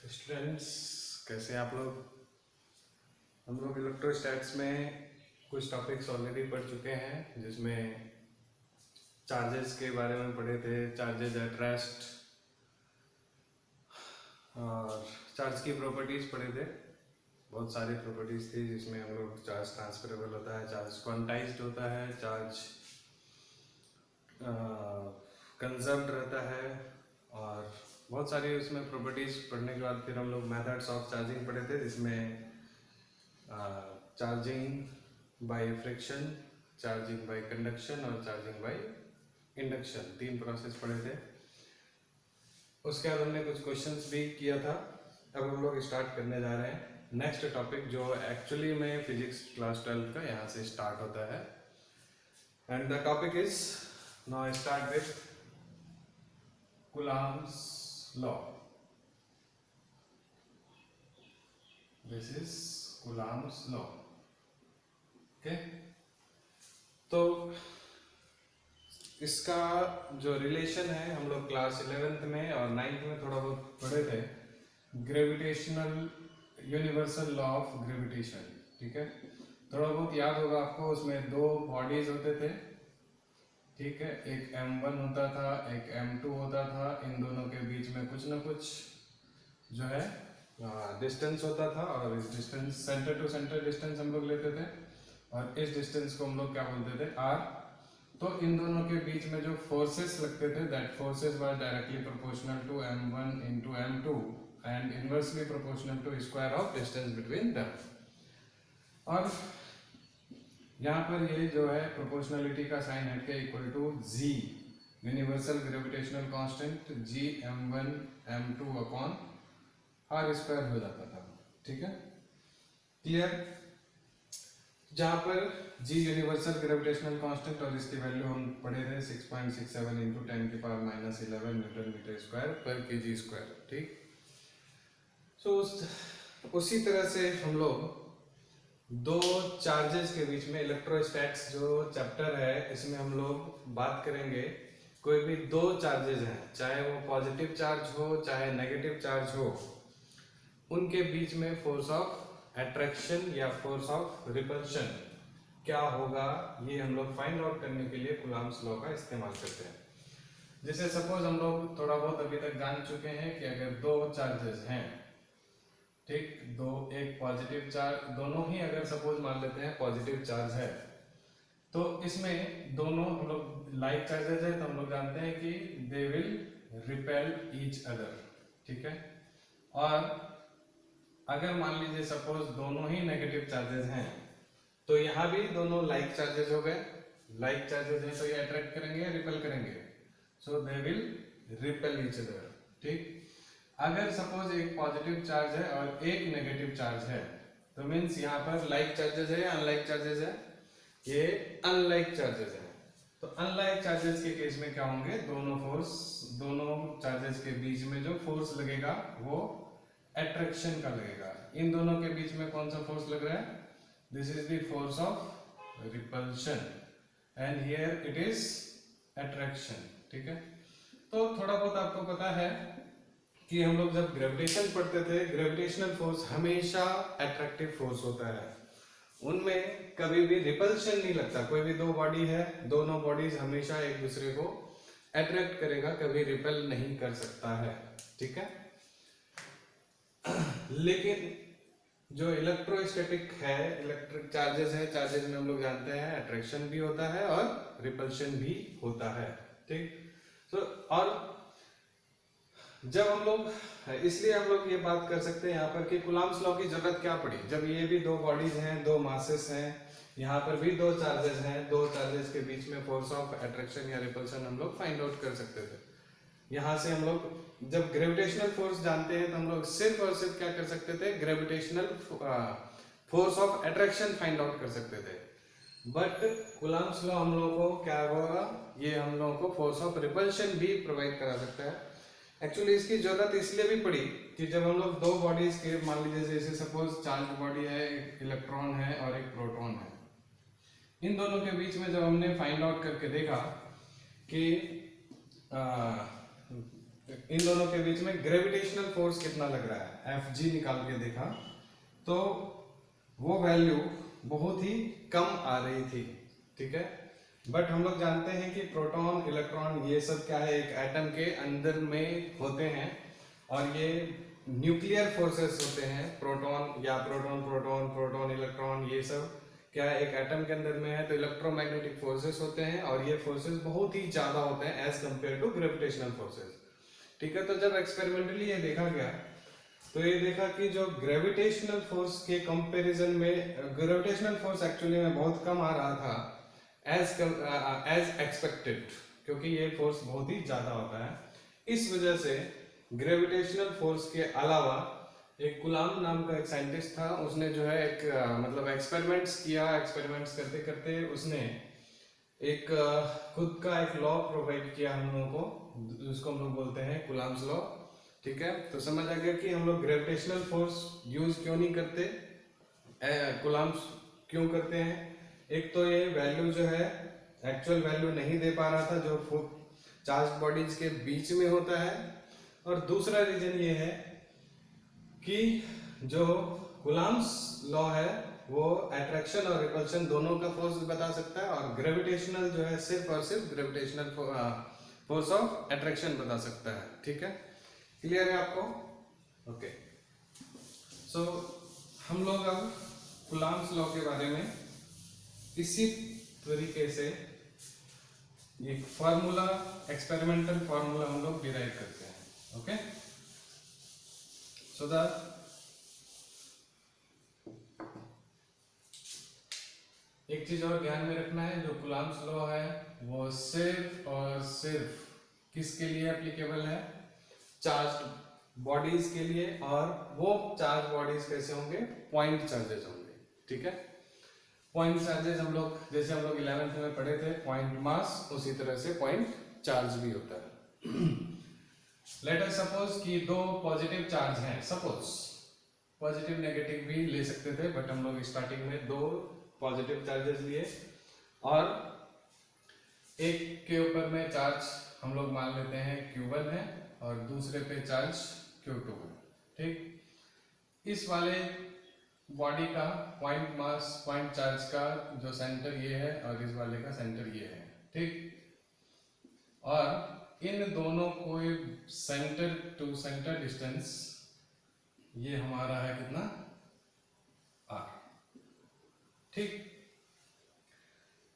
Students, कैसे हैं आप लोग। हम लोग इलेक्ट्रोस्टैट्स में कुछ टॉपिक्स ऑलरेडी पढ़ चुके हैं, जिसमें चार्जेस के बारे में पढ़े थे, चार्जेस एट रेस्ट, और चार्ज की प्रॉपर्टीज़ पढ़े थे। बहुत सारी प्रॉपर्टीज़ थी जिसमें हम लोग चार्ज ट्रांसफरेबल होता है, चार्ज क्वांटाइज्ड होता है, चार्ज कंजर्व्ड रहता है, और बहुत सारी उसमें प्रॉपर्टीज़ पढ़ने के बाद फिर हम लोग मेथड्स ऑफ चार्जिंग पढ़े थे, जिसमें charging by friction, charging by conduction और चार्जिंग बाय इंडक्शन, 3 प्रोसेस पढ़े थे। उसके बाद हमने कुछ क्वेश्चंस भी किया था। अब हम लोग स्टार्ट करने जा रहे हैं नेक्स्ट टॉपिक, जो एक्चुअली में फिजिक्स क्लास 12 का यहाँ से स्टार्ट होता है। And the topic is, now start with Coulomb's law. This is Coulomb's law. Okay, तो इसका जो रिलेशन है हम लोग क्लास 11th में और 9th में थोड़ा बहुत पढ़े थे, gravitational universal law of gravitation. ठीक है, थोड़ा बहुत याद होगा आपको। उसमें 2 बॉडीज होते थे, ठीक है, एक m1 होता था, एक m2 होता था। इन दोनों के बीच में कुछ ना कुछ जो है डिस्टेंस होता था, और इस distance centre to centre distance हम लोग लेते थे, और इस डिस्टेंस को हम लोग क्या बोलते थे, r। तो इन दोनों के बीच में जो फोर्सेस लगते थे, that forces were directly proportional to m1 into m2 and inversely proportional to square of distance between them. और यहाँ पर ये जो है प्रोपोर्शनलिटी का साइन हट के equal to g, universal gravitational constant, g m1 m2 upon r square हो जाता था। ठीक है, क्लियर। जहाँ पर g यूनिवर्सल ग्रेविटेशनल कांस्टेंट और इसकी वैल्यू हम पढ़े थे 6.67 इंटू 10 की पावर -11 न्यूटन मीटर स्क्वायर पर केजी स्क्वायर। ठीक, सो उसी तरह से हम लोग 2 चार्जेस के बीच में, इलेक्ट्रोस्टैट्स जो चैप्टर है इसमें हम लोग बात करेंगे। कोई भी 2 चार्जेस हैं, चाहे वो पॉजिटिव चार्ज हो चाहे नेगेटिव चार्ज हो, उनके बीच में फोर्स ऑफ अट्रैक्शन या फोर्स ऑफ रिपल्शन क्या होगा, ये हम लोग फाइंड आउट करने के लिए कूलम्ब्स लॉ का इस्तेमाल करते हैं। जैसे सपोज हम लोग थोड़ा बहुत अभी तक जान चुके हैं कि अगर 2 चार्जेस हैं, ठीक, एक पॉजिटिव चार्ज, दोनों ही अगर सपोज मान लेते हैं पॉजिटिव चार्ज है, तो इसमें दोनों हम लोग लाइक चार्जेस है, तो हम लोग जानते हैं कि दे विल रिपेल ईच अदर। ठीक है, और अगर मान लीजिए सपोज दोनों ही नेगेटिव चार्जेस हैं, तो यहाँ भी दोनों लाइक चार्जेस हो गए। लाइक चार्जेस हैं तो ये अट्रैक्ट करेंगे या रिपेल करेंगे, so they will repel each other. ठीक, अगर सपोज एक पॉजिटिव चार्ज है और एक नेगेटिव चार्ज है, तो मीन्स यहाँ पर लाइक चार्जेस है या अनलाइक चार्जेस है, ये अनलाइक चार्जेस है। तो अनलाइक चार्जेस के केस में क्या होंगे, दोनों चार्जेस के बीच में जो फोर्स लगेगा वो अट्रैक्शन का लगेगा। इन दोनों के बीच में कौन सा फोर्स लग रहा है, this is the force of repulsion and here it is attraction. ठीक है, तो थोड़ा बहुत आपको पता है कि हम लोग जब ग्रेविटेशन पढ़ते थे, ग्रेविटेशनल फोर्स हमेशा अट्रैक्टिव फोर्स होता है, उनमें कभी भी रिपल्शन नहीं लगता। कोई भी 2 बॉडी है, दोनों बॉडीज हमेशा एक दूसरे को अट्रैक्ट करेगा, कभी रिपेल नहीं कर सकता है। ठीक है, लेकिन जो इलेक्ट्रोस्टैटिक है, इलेक्ट्रिक चार्जेस है, चार्जेस में हम लोग जानते हैं अट्रैक्शन भी होता है और रिपल्शन भी होता है। ठीक, तो और जब हम लोग, इसलिए हम लोग ये बात कर सकते हैं यहाँ पर कि कूलम्ब्स लॉ की जरूरत क्या पड़ी, जब ये भी 2 बॉडीज हैं, 2 मासेस हैं, यहाँ पर भी 2 चार्जेस हैं, 2 चार्जेस के बीच में फोर्स ऑफ अट्रैक्शन या रिपल्शन हम लोग फाइंड आउट कर सकते थे। यहाँ से हम लोग जब ग्रेविटेशनल फोर्स जानते हैं, तो हम लोग सिर्फ और सिर्फ क्या कर सकते थे, gravitational force of attraction find out कर सकते थे। बट कूलम्ब्स लॉ हम लोगों को क्या होगा, ये हम लोगों को फोर्स ऑफ रिपल्शन भी प्रोवाइड करा सकता है। एक्चुअली इसकी जरूरत इसलिए भी पड़ी कि जब हम लोग 2 बॉडीज के, मान लीजिए जैसे सपोज चार्ज बॉडी है, एक इलेक्ट्रॉन है और एक प्रोटॉन है, इन दोनों के बीच में जब हमने फाइंड आउट करके देखा कि इन दोनों के बीच में ग्रेविटेशनल फोर्स कितना लग रहा है, Fg निकाल के देखा तो वो वैल्यू बहुत ही कम आ रही थी, ठीक है। बट हम लोग जानते हैं कि प्रोटॉन इलेक्ट्रॉन ये सब क्या है, एक एटम के अंदर में होते हैं और ये न्यूक्लियर फोर्सेस होते हैं। प्रोटॉन या प्रोटॉन प्रोटॉन प्रोटॉन इलेक्ट्रॉन ये सब क्या है, एक एटम के अंदर में है, तो इलेक्ट्रोमैग्नेटिक फोर्सेस होते हैं और ये फोर्सेस बहुत ही ज्यादा होते हैं as compare to gravitational forces, ठीक है। तो जब एक्सपेरिमेंटली ये देखा गया तो ये देखा कि जो ग्रेविटेशनल फोर्स के कंपैरिजन में ग्रेविटेशनल फोर्स एक्चुअली में बहुत कम आ रहा था एज एक्सपेक्टेड, क्योंकि ये फोर्स बहुत ही ज्यादा होता है। इस वजह से ग्रेविटेशनल फोर्स के अलावा एक कुलाम नाम का एक साइंटिस्ट था, उसने जो है एक मतलब एक्सपेरिमेंट्स किया। एक्सपेरिमेंट्स करते करते उसने एक खुद का एक लॉ प्रोवाइड किया हम लोगों को, उसको हम लोग बोलते हैं कुलाम्स लॉ, ठीक है। तो समझ आ गया कि हम लोग ग्रेविटेशनल फोर्स यूज क्यों नहीं करते, कुलाम्स क्यों करते हैं। एक तो ये वैल्यू जो है एक्चुअल वैल्यू नहीं दे पा रहा था जो चार्ज बॉडीज के बीच में होता है, और दूसरा रीजन ये है कि जो कुलाम्स लॉ है वो अट्रैक्शन और रिपल्शन दोनों का फोर्स बता सकता है, और ग्रेविटेशनल जो है सिर्फ और सिर्फ ग्रेविटेशनल फोर्स ऑफ अट्रैक्शन बता सकता है, ठीक है। क्लियर है आपको? ओके। सो हम लोग अब कुलाम्स लॉ के बारे में इसी तरीके से एक फार्मूला, एक्सपेरिमेंटल फार्मूला हम लोग डिराइव करते हैं, ओके। सो दैट एक चीज और ध्यान में रखना है, जो कुलाम्स लॉ है वो सिर्फ और सिर्फ किसके लिए एप्लीकेबल है, चार्ज बॉडीज के लिए, और वो चार्ज बॉडीज कैसे होंगे, पॉइंट चार्जेस होंगे, ठीक है। पॉइंट चार्जेस हम लोग जैसे हम लोग 11th में पढ़े थे, पॉइंट मास, उसी तरह से पॉइंट चार्ज भी होता है। लेट अस सपोज कि दो पॉजिटिव चार्ज हैं, सपोज पॉजिटिव नेगेटिव भी ले सकते थे, बट हम लोग स्टार्टिंग में दो पॉजिटिव चार्जेस लिए, और एक के ऊपर में चार्ज हम लोग मान लेते हैं Q1 है और दूसरे पे चार्ज Q2 है, ठीक। इस वाले बॉडी का पॉइंट मास, पॉइंट चार्ज का जो सेंटर ये है और इस वाले का सेंटर ये है, ठीक। और इन दोनों को सेंटर टू सेंटर डिस्टेंस ये हमारा है कितना, R, ठीक।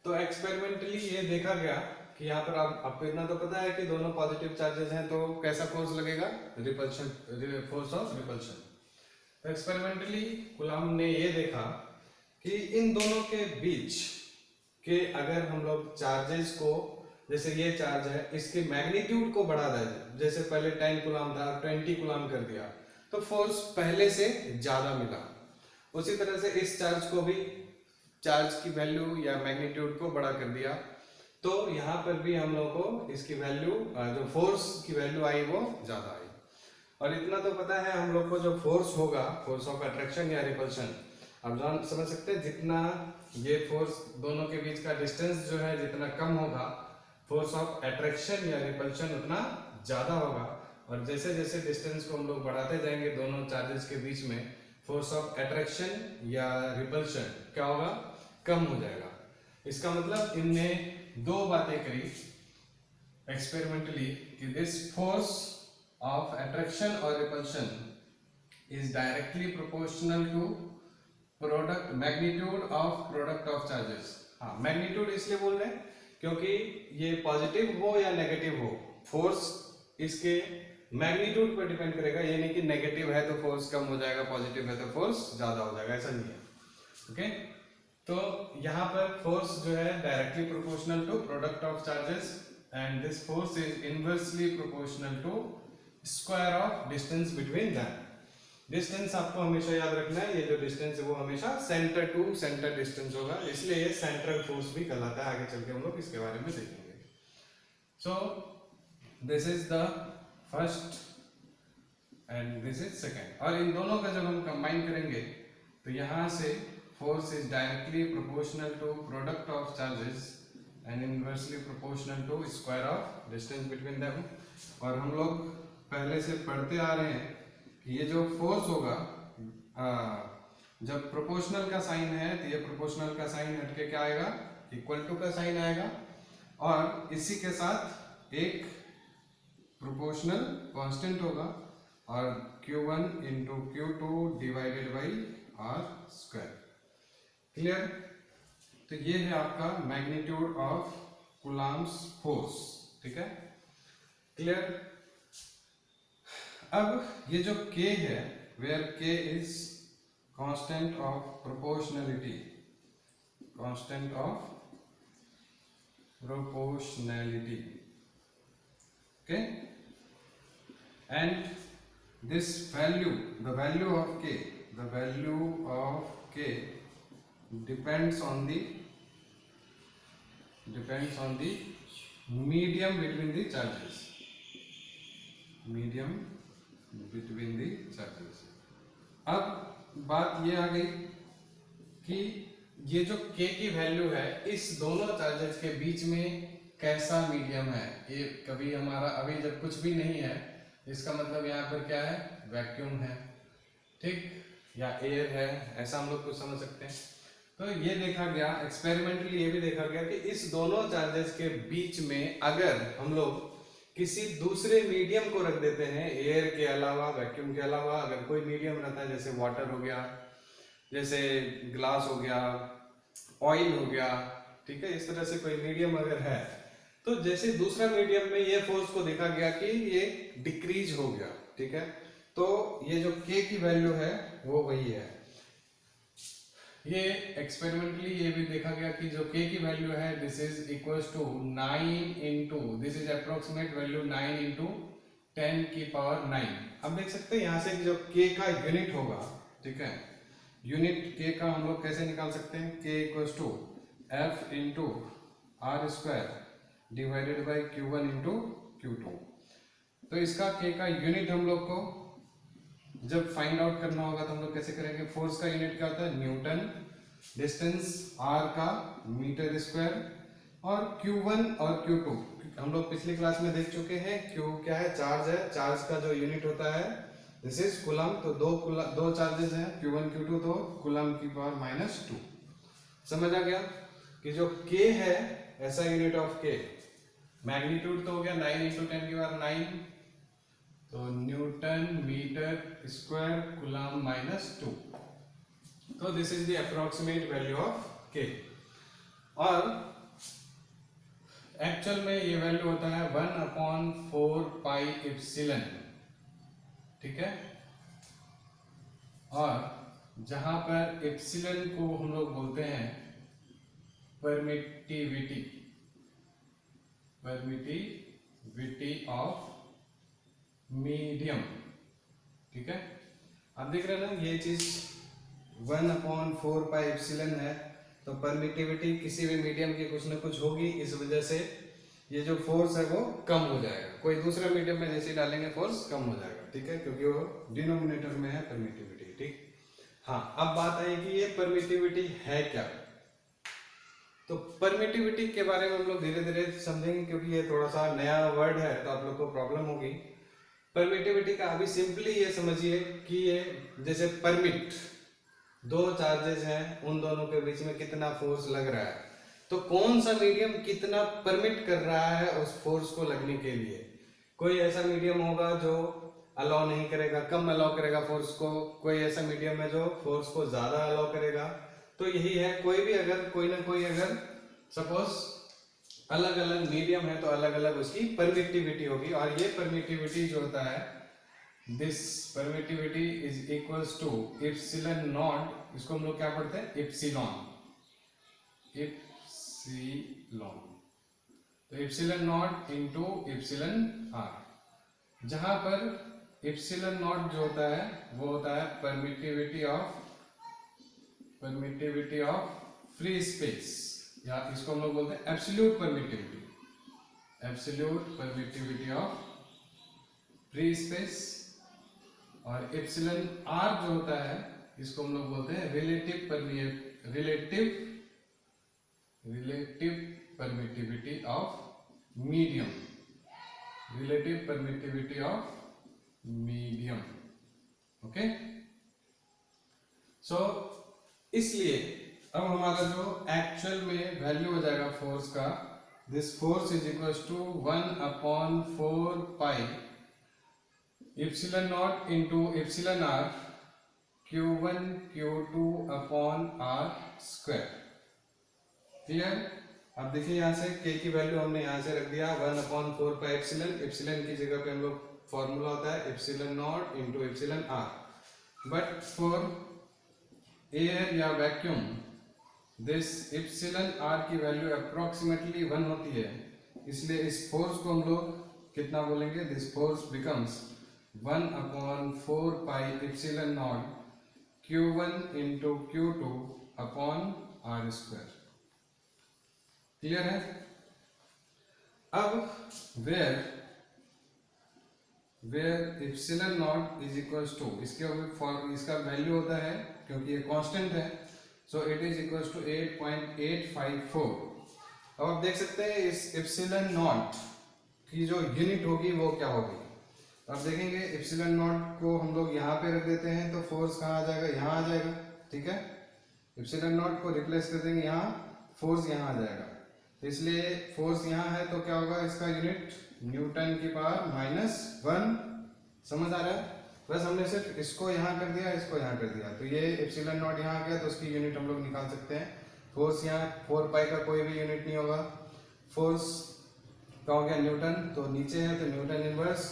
तो एक्सपेरिमेंटली ये देखा गया कि यहाँ पर आपको इतना तो पता है कि दोनों पॉजिटिव चार्जेस हैं, तो कैसा फोर्स लगेगा, रिपल्शन, फोर्स ऑफ रिपल्शन। तो एक्सपेरिमेंटली कुलाम ने ये देखा कि इन दोनों के बीच के अगर हम लोग चार्जेस को, जैसे ये चार्ज है, इसके मैग्नीट्यूड को बढ़ा दें, जैसे पहले 10 कुलाम था 20 कुलाम कर दिया, तो फोर्स पहले से ज्यादा मिला। उसी तरह से इस चार्ज को भी, चार्ज की वैल्यू या मैग्नीट्यूड को बड़ा कर दिया, तो यहाँ पर भी हम लोग को इसकी वैल्यू, जो फोर्स की वैल्यू आई वो ज्यादा आई। और इतना तो पता है हम लोग को, जो फोर्स होगा, फोर्स ऑफ अट्रैक्शन या रिपल्शन, आप जान समझ सकते हैं, जितना ये फोर्स दोनों के बीच का डिस्टेंस जो है जितना कम होगा, फोर्स ऑफ अट्रैक्शन या रिपल्शन उतना ज्यादा होगा। और जैसे जैसे डिस्टेंस को हम लोग बढ़ाते जाएंगे दोनों चार्जेस के बीच में, फोर्स ऑफ अट्रैक्शन या रिपल्शन क्या होगा, कम हो जाएगा। इसका मतलब इनने दो बातें करी एक्सपेरिमेंटली कि दिस फोर्स ऑफ अट्रैक्शन और repulsion is directly proportional to product magnitude of product of charges. हाँ, मैग्नीट्यूड इसलिए बोल रहे हैं क्योंकि ये पॉजिटिव हो या नेगेटिव हो, फोर्स इसके मैग्नीट्यूड पर डिपेंड करेगा। ये नहीं कि नेगेटिव है तो फोर्स कम हो जाएगा, पॉजिटिव है तो फोर्स ज्यादा हो जाएगा, ऐसा नहीं है, ओके। तो यहाँ पर फोर्स जो है directly proportional to product of charges, and this force is inversely proportional to square of distance between them. Distance आपको हमेशा याद रखना है, ये जो डिस्टेंस है वो हमेशा सेंटर टू सेंटर डिस्टेंस होगा, इसलिए ये सेंट्रल फोर्स भी कहलाता है। आगे चल के हम लोग इसके बारे में देखेंगे। So this is the first and this is second, और इन दोनों का जब हम कंबाइन करेंगे तो यहाँ से force is directly proportional to product of charges and inversely proportional to square of distance between them. और हम लोग पहले से पढ़ते आ रहे हैं कि ये जो फोर्स होगा जब प्रोपोर्शनल का साइन है तो ये प्रोपोर्शनल का साइन हटके क्या आएगा, इक्वल टू का साइन आएगा, और इसी के साथ एक प्रोपोर्शनल कांस्टेंट होगा और Q1 into Q2 divided by r square. Clear? तो ये है आपका मैग्नीट्यूड ऑफ कूलम्ब्स फोर्स। ठीक है, क्लियर? अब ये जो K है, where K is constant of proportionality, constant of proportionality, okay, and this value, the value of k depends on the medium between the charges, medium between the charges। अब बात ये आ गई कि ये जो k की वैल्यू है इस दोनों चार्जेस के बीच में कैसा मीडियम है। ये कभी हमारा अभी जब कुछ भी नहीं है, इसका मतलब यहाँ पर क्या है, वैक्यूम है, ठीक, या एयर है, ऐसा हम लोग कुछ समझ सकते हैं। तो ये देखा गया एक्सपेरिमेंटली, ये भी देखा गया कि इस दोनों चार्जेस के बीच में अगर हम लोग किसी दूसरे मीडियम को रख देते हैं, एयर के अलावा, वैक्यूम के अलावा अगर कोई मीडियम रहता है, जैसे वाटर हो गया, जैसे ग्लास हो गया, ऑयल हो गया, ठीक है, इस तरह से कोई मीडियम अगर है, तो जैसे दूसरा मीडियम में ये फोर्स को देखा गया कि ये डिक्रीज हो गया। ठीक है, तो ये जो k की वैल्यू है वो वही है। ये एक्सपेरिमेंटली ये भी देखा गया कि जो k की वैल्यू है this is equals to 9 into, this is approximate value 9 into 10 की पावर 9। अब देख सकते हैं यहाँ से कि जो k का यूनिट होगा, ठीक है, यूनिट k का हम लोग कैसे निकाल सकते हैं, k equals to f into r square divided by Q1 into Q2। तो इसका k का यूनिट हम लोग को जब फाइंड आउट करना होगा तो हम लोग कैसे करेंगे, फोर्स का यूनिट क्या होता है, न्यूटन, डिस्टेंस r का मीटर स्क्वायर, और Q1 और Q2 हम लोग पिछली क्लास में देख चुके हैं। Q क्या है, चार्ज है, चार्ज का जो यूनिट होता है दिस इज कूलम। तो दो चार्जेस हैं Q1 Q2, तो कूलम की पावर -2। समझ आ गया कि जो k है ऐसा यूनिट ऑफ k, मैग्नीट्यूड तो हो गया 9 इंटू 10 की पावर 9, तो न्यूटन मीटर स्क्वायर कूलम -2। तो this is the approximate value of k, और एक्चुअल में ये वैल्यू होता है 1/4 पाई एप्सिलॉन। ठीक है, और जहां पर एप्सिलॉन को हम लोग बोलते हैं परमिटिविटी, परमिटिविटी ऑफ मीडियम। ठीक है, आप देख रहे हैं ना, ये चीज 1/4 पाई एप्सिलॉन है, तो परमिटिविटी किसी भी मीडियम की कुछ ना कुछ होगी, इस वजह से ये जो फोर्स है वो कम हो जाएगा। कोई दूसरे मीडियम में जैसे डालेंगे फोर्स कम हो जाएगा। ठीक है, क्योंकि वो डिनोमिनेटर में है परमिटिविटी। ठीक, हाँ, अब बात आई कि ये परमिटिविटी है क्या। तो परमिटिविटी के बारे में हम लोग धीरे धीरे समझेंगे, क्योंकि ये थोड़ा सा नया वर्ड है तो आप लोग को प्रॉब्लम होगी। परमिटिविटी का अभी सिंपली ये समझिए कि ये जैसे परमिट, दो चार्जेस हैं, उन दोनों के बीच में कितना फोर्स लग रहा है, तो कौन सा मीडियम कितना परमिट कर रहा है उस फोर्स को लगने के लिए। कोई ऐसा मीडियम होगा जो अलाउ नहीं करेगा, कम अलाउ करेगा फोर्स को, कोई ऐसा मीडियम है जो फोर्स को ज्यादा अलाउ करेगा। तो यही है, कोई भी अगर कोई ना कोई अगर सपोज अलग अलग मीडियम है तो अलग अलग उसकी परमिटिविटी होगी, और ये परमिटिविटी जो होता है, this permittivity is equals to epsilon naught, इसको हम लोग क्या पढ़ते हैं, एप्सिलॉन, एप्सिलॉन, तो epsilon naught into epsilon r, जहां पर एप्सिलॉन नॉट जो होता है वो होता है परमिटिविटी ऑफ फ्री स्पेस, या इसको हम लोग बोलते हैं absolute permittivity, absolute permittivity of free space. और एप्सिलॉन आर जो होता है इसको हम लोग बोलते हैं relative permittivity of medium, relative permittivity of medium. Okay, so इसलिए अब हमारा जो एक्चुअल में वैल्यू हो जाएगा फोर्स का, this force is equal to 1/4 pi epsilon naught into epsilon r Q1 Q2 upon r square. Clear? अब देखिए यहाँ से K की वैल्यू हमने यहाँ से रख दिया 1/4 पाई एप्सिलॉन, एप्सिलॉन की जगह पे हम लोग फॉर्मूला होता है epsilon naught into epsilon r. But for air या वैक्यूम दिस एप्सिलॉन आर की वैल्यू अप्रोक्सीमेटली 1 होती है, इसलिए इस फोर्स को हम लोग कितना बोलेंगे, this force becomes 1/4 pi epsilon naught Q1 into Q2 upon r square. Clear है? अब where epsilon naught is equal to, इसका वैल्यू होता है क्योंकि ये कांस्टेंट है, so it is equal to 8.854। अब आप देख सकते हैं इस एप्सिलॉन नॉट की जो यूनिट होगी वो क्या होगी। अब देखेंगे एप्सिलॉन नॉट को हम लोग यहाँ पे रख देते हैं तो फोर्स कहाँ आ जाएगा, यहाँ आ जाएगा। ठीक है, एप्सिलॉन नॉट को रिप्लेस कर देंगे यहाँ, फोर्स यहाँ आ जाएगा। तो इसलिए फोर्स यहाँ है तो क्या होगा, इसका यूनिट न्यूटन की पावर -1। समझ आ रहा है? बस हमने सिर्फ इसको यहाँ कर दिया, इसको यहाँ कर दिया, तो ये एप्सिलॉन नॉट यहाँ आ गया, तो उसकी यूनिट हम लोग निकाल सकते हैं। फोर्स यहाँ 4 पाई का कोई भी यूनिट नहीं होगा, फोर्स का हो गया न्यूटन, तो नीचे है तो न्यूटन इनवर्स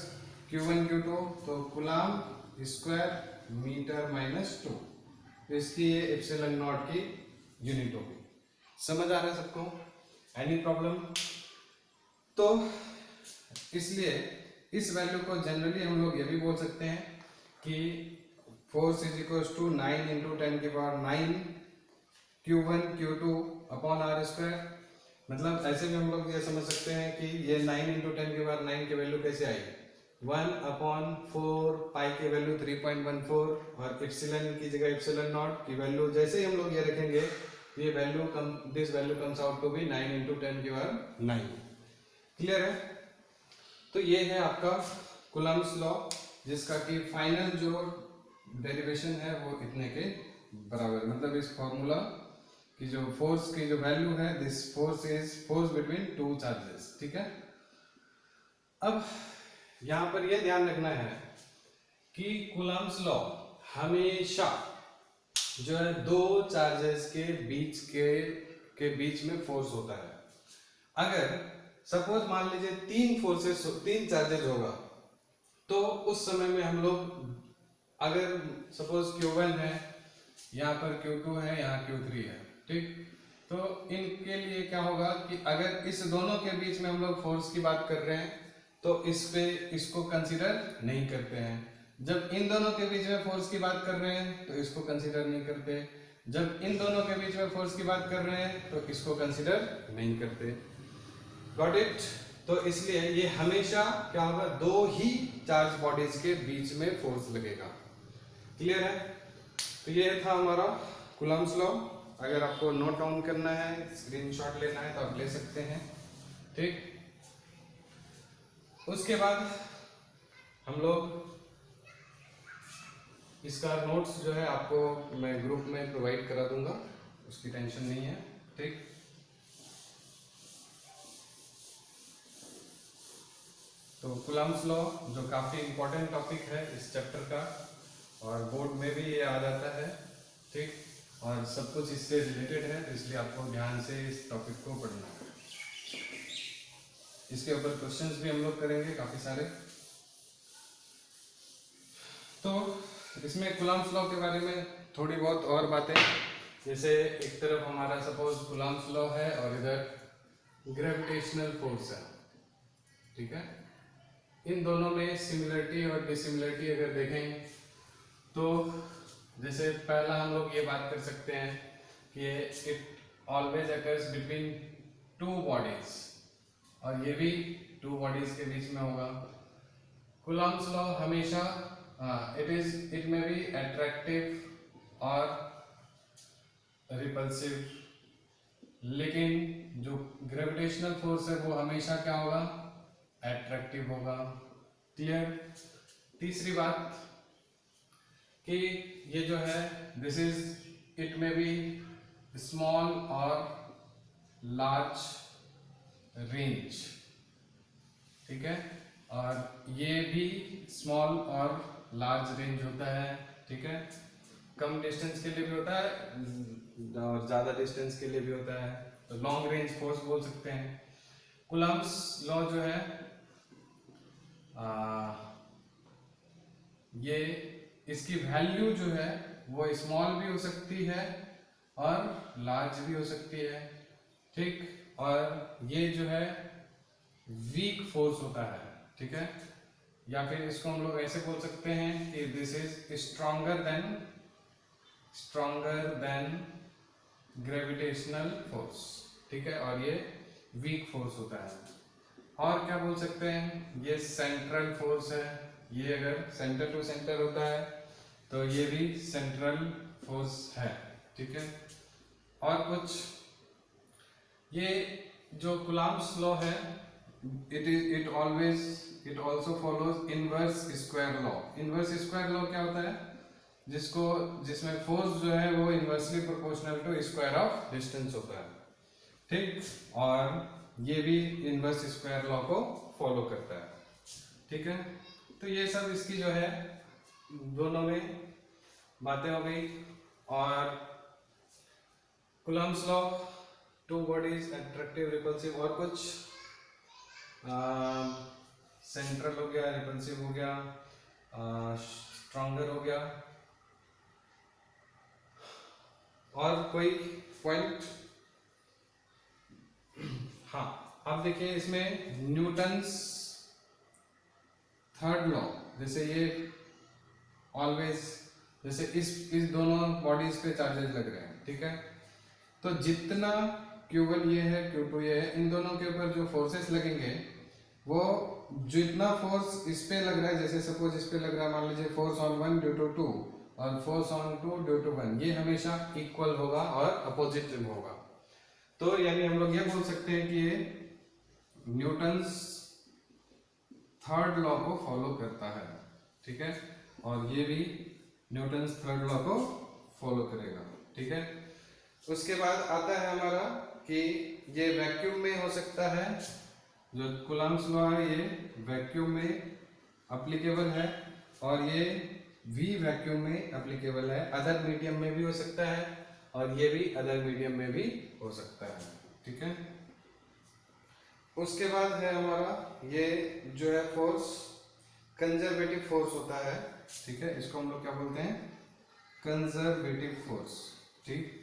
Q1 Q2 तो कूलम स्क्वायर मीटर -2, तो इसकी ये एप्सिलॉन नॉट की यूनिट होगी। समझ आ रहा है सबको? Any problem? तो इसलिए इस वैल्यू को जनरली हम लोग ये भी बोल सकते हैं कि force is equal to 9 into 10⁹ Q1 Q2 upon r square. मतलब ऐसे भी हम लोग ये समझ सकते हैं कि ये 9 इंटू 10⁹ की वैल्यू कैसे आई, 1/4 पाई की वैल्यू 3.14 और एप्सिलॉन की जगह एप्सिलॉन नॉट की वैल्यू जैसे ही हम लोग ये रखेंगे ये value this value comes out to be 9 into 10⁹। Clear है? तो ये है आपका कूलम्ब्स लॉ, जिसका कि फाइनल जो डेरिवेशन है वो इतने के बराबर, मतलब इस फॉर्मूला की जो फोर्स की जो वैल्यू है, this force is force between two charges. ठीक है, अब यहां पर यह ध्यान रखना है कि कूलम्ब्स लॉ हमेशा जो है दो चार्जेस के बीच में फोर्स होता है। अगर सपोज मान लीजिए तीन चार्जेस होगा तो उस समय में हम लोग अगर सपोज Q1 है, यहाँ पर Q2 है, यहाँ Q3 है, ठीक, तो इनके लिए क्या होगा कि अगर इस दोनों के बीच में हम लोग फोर्स की बात कर रहे हैं तो इसको कंसीडर नहीं करते हैं। जब इन दोनों के बीच में फोर्स की बात कर रहे हैं तो इसको कंसीडर नहीं करते, जब इन दोनों के बीच में फोर्स की बात कर रहे हैं तो इसको कंसीडर नहीं करते। Got it? तो इसलिए ये हमेशा क्या होगा, दो ही चार्ज बॉडीज के बीच में फोर्स लगेगा। क्लियर है? तो ये था हमारा कूलम्ब्स लॉ। अगर आपको नोट डाउन करना है, स्क्रीनशॉट लेना है तो आप ले सकते हैं। ठीक, उसके बाद हम लोग इसका नोट्स जो है आपको मैं ग्रुप में प्रोवाइड करा दूंगा, उसकी टेंशन नहीं है। ठीक, तो कूलम्ब्स लॉ जो काफी इंपॉर्टेंट टॉपिक है इस चैप्टर का, और बोर्ड में भी ये आ जाता है। ठीक, और सब कुछ इससे रिलेटेड है, तो इसलिए आपको ध्यान से इस टॉपिक को पढ़ना है। इसके ऊपर क्वेश्चंस भी हम लोग करेंगे काफी सारे। तो इसमें कूलम्ब्स लॉ के बारे में थोड़ी बहुत और बातें, जैसे एक तरफ हमारा सपोज कूलम्ब्स लॉ है और इधर ग्रेविटेशनल फोर्स है। ठीक है, इन दोनों में सिमिलरिटी और डिसिमिलरिटी अगर देखें तो जैसे पहला हम लोग ये बात कर सकते हैं कि it always occurs between two bodies, और ये भी टू बॉडीज के बीच में होगा। कूलम्ब्स लॉ हमेशा इट मे बी अट्रैक्टिव और रिपल्सिव, लेकिन जो ग्रेविटेशनल फोर्स है वो हमेशा क्या होगा, एट्रैक्टिव होगा। क्लियर। तीसरी बात कि ये जो है this is it may be small और लार्ज रेंज, ठीक है, और ये भी स्मॉल और लार्ज रेंज होता है, ठीक है, कम डिस्टेंस के लिए भी होता है और ज़्यादा डिस्टेंस के लिए भी होता है, तो लॉन्ग रेंज फोर्स बोल सकते हैं। कूलम्ब्स लॉ जो है ये इसकी वैल्यू जो है वो स्मॉल भी हो सकती है और लार्ज भी हो सकती है, ठीक, और ये जो है वीक फोर्स होता है, ठीक है, या फिर इसको हम लोग ऐसे बोल सकते हैं कि this is stronger than gravitational force, ठीक है, और ये वीक फोर्स होता है। और क्या बोल सकते हैं, ये सेंट्रल फोर्स है, ये अगर सेंटर टू सेंटर होता है तो ये भी सेंट्रल फोर्स है, ठीक है। और कुछ ये जो कूलम्ब्स लॉ है it also follows inverse square law. Inverse square law क्या होता है, जिसमें फोर्स जो है वो inversely proportional to square of distance होता है, ठीक, और ये भी इनवर्स स्क्वायर लॉ को फॉलो करता है, ठीक है। तो ये सब इसकी जो है दोनों में बातें हो गई। और Coulomb's law, two bodies attractive repulsive, और कुछ सेंट्रल हो गया, रिपल्सिव हो गया, स्ट्रॉन्गर हो गया, और कोई पॉइंट। हाँ, अब देखिए इसमें न्यूटन्स थर्ड लॉ, जैसे ये ऑलवेज, जैसे इस दोनों बॉडीज पे चार्जेस लग रहे हैं, ठीक है, तो जितना Q1 ये है Q2 ये है, इन दोनों के ऊपर जो फोर्सेस लगेंगे वो जितना फोर्स इस पे लग रहा है, जैसे सपोज इस पे लग रहा है, मान लीजिए फोर्स ऑन 1 ड्यू टू 2 और फोर्स ऑन 2 ड्यू टू 1, ये हमेशा इक्वल होगा और अपोजिट होगा। तो यानी हम लोग ये बोल सकते हैं कि ये न्यूटन्स थर्ड लॉ को फॉलो करता है, ठीक है, और ये भी न्यूटन्स थर्ड लॉ को फॉलो करेगा, ठीक है। उसके बाद आता है हमारा कि ये वैक्यूम में हो सकता है, जो कूलम्ब्स लॉ है ये वैक्यूम में एप्लीकेबल है, और ये भी वैक्यूम में एप्लीकेबल है, अदर मीडियम में भी हो सकता है, और ये भी अदर मीडियम में भी हो सकता है, ठीक है। उसके बाद है हमारा ये जो है फोर्स, कंजर्वेटिव फोर्स होता है, ठीक है, इसको हम लोग क्या बोलते हैं, कंजर्वेटिव फोर्स, ठीक,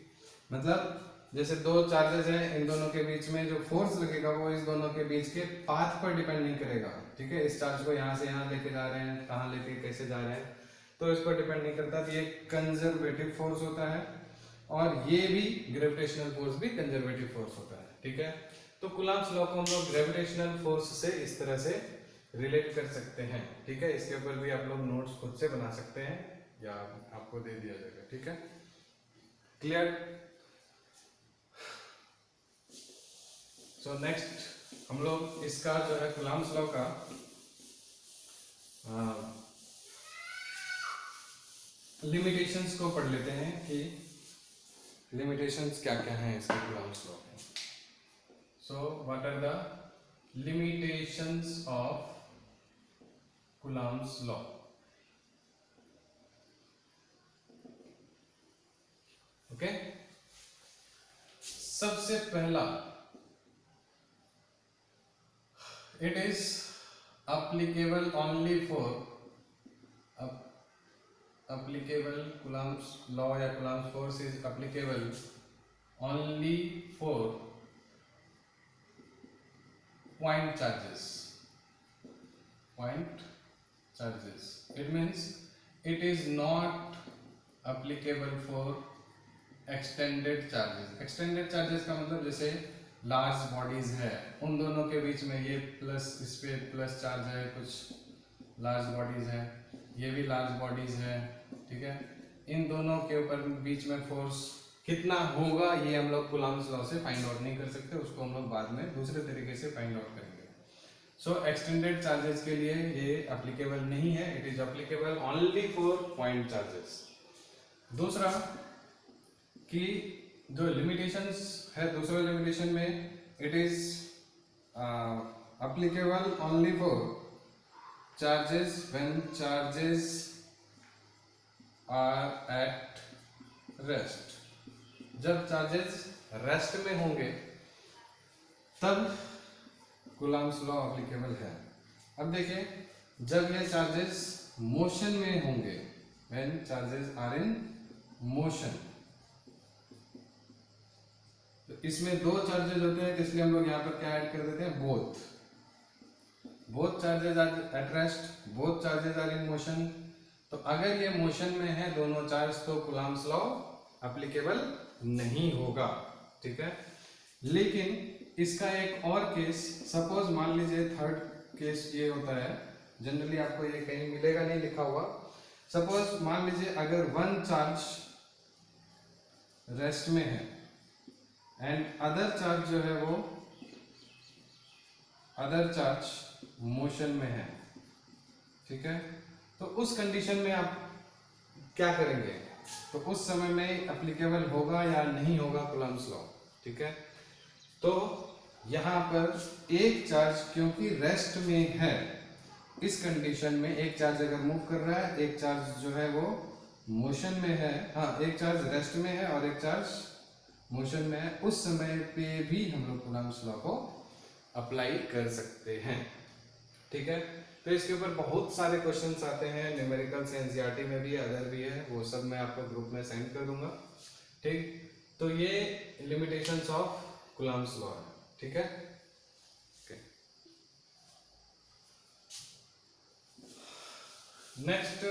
मतलब जैसे दो चार्जेस हैं, इन दोनों के बीच में जो फोर्स लगेगा वो इस दोनों के बीच के पाथ पर डिपेंड नहीं करेगा, ठीक है, इस चार्ज को यहाँ से यहाँ लेके जा रहे हैं, कहाँ लेके कैसे जा रहे हैं, तो इस पर डिपेंड नहीं करता, तो ये कंजर्वेटिव फोर्स होता है, और ये भी ग्रेविटेशनल फोर्स भी कंजर्वेटिव फोर्स होता है, ठीक है। तो कूलम्ब्स लॉ को हम लोग ग्रेविटेशनल फोर्स से इस तरह से रिलेट कर सकते हैं, ठीक है। इसके ऊपर भी आप लोग नोट्स खुद से बना सकते हैं या आपको दे दिया जाएगा, ठीक है। क्लियर। सो नेक्स्ट हम लोग इसका जो है कूलम्ब्स लॉ का लिमिटेशंस को पढ़ लेते हैं कि लिमिटेशंस क्या क्या हैं इसके कूलम्ब्स लॉ के। So what are the limitations of Coulomb's law? Okay, सबसे पहला, it is applicable only for applicable Coulomb's law या Coulomb's force is applicable only for point charges. It means it is not applicable for extended charges. Extended charges का मतलब जैसे large bodies है, उन दोनों के बीच में ये प्लस, इस पे प्लस चार्ज है, कुछ large bodies है, ये भी large bodies है, ठीक है, इन दोनों के ऊपर बीच में फोर्स कितना होगा ये हम लोग कूलम्ब्स लॉ से फाइंड आउट नहीं कर सकते, उसको हम लोग बाद में दूसरे तरीके से फाइंड आउट करेंगे। सो एक्सटेंडेड चार्जेस के लिए ये एप्लीकेबल नहीं है, it is applicable only for point charges. दूसरा कि जो लिमिटेशंस है, दूसरा लिमिटेशन में it is applicable only for charges when charges are at rest. जब चार्जेस रेस्ट में होंगे तब कूलम्ब्स लॉ एप्लीकेबल है। अब देखिए, जब ये चार्जेस मोशन में होंगे, when charges are in motion, तो इसमें दो चार्जेस होते हैं, इसलिए हम लोग यहाँ पर क्या ऐड कर देते हैं, both charges are at rest, both charges are in motion. तो अगर ये मोशन में है दोनों चार्ज, तो कूलम्ब्स लॉ एप्लीकेबल नहीं होगा, ठीक है। लेकिन इसका एक और केस, सपोज मान लीजिए थर्ड केस ये होता है, जनरली आपको ये कहीं मिलेगा नहीं लिखा हुआ। सपोज मान लीजिए अगर वन चार्ज रेस्ट में है एंड अदर चार्ज जो है वो अदर चार्ज मोशन में है, ठीक है। तो उस कंडीशन में आप क्या करेंगे, तो उस समय में एप्लीकेबल होगा या नहीं होगा कूलम्ब्स लॉ, ठीक है। तो यहाँ पर एक चार्ज क्योंकि रेस्ट में है, इस कंडीशन में एक चार्ज अगर मूव कर रहा है, एक चार्ज जो है वो मोशन में है, हाँ एक चार्ज रेस्ट में है और एक चार्ज मोशन में है, उस समय पे भी हम लोग कूलम्ब्स लॉ को अप्लाई कर सकते हैं, ठीक है। तो इसके ऊपर बहुत सारे क्वेश्चंस आते हैं, न्यूमेरिकल्स एनसीईआरटी में भी, अदर भी है, वो सब मैं आपको ग्रुप में सेंड कर दूंगा, ठीक। तो ये लिमिटेशंस ऑफ कूलम्ब्स लॉ है, ठीक है। नेक्स्ट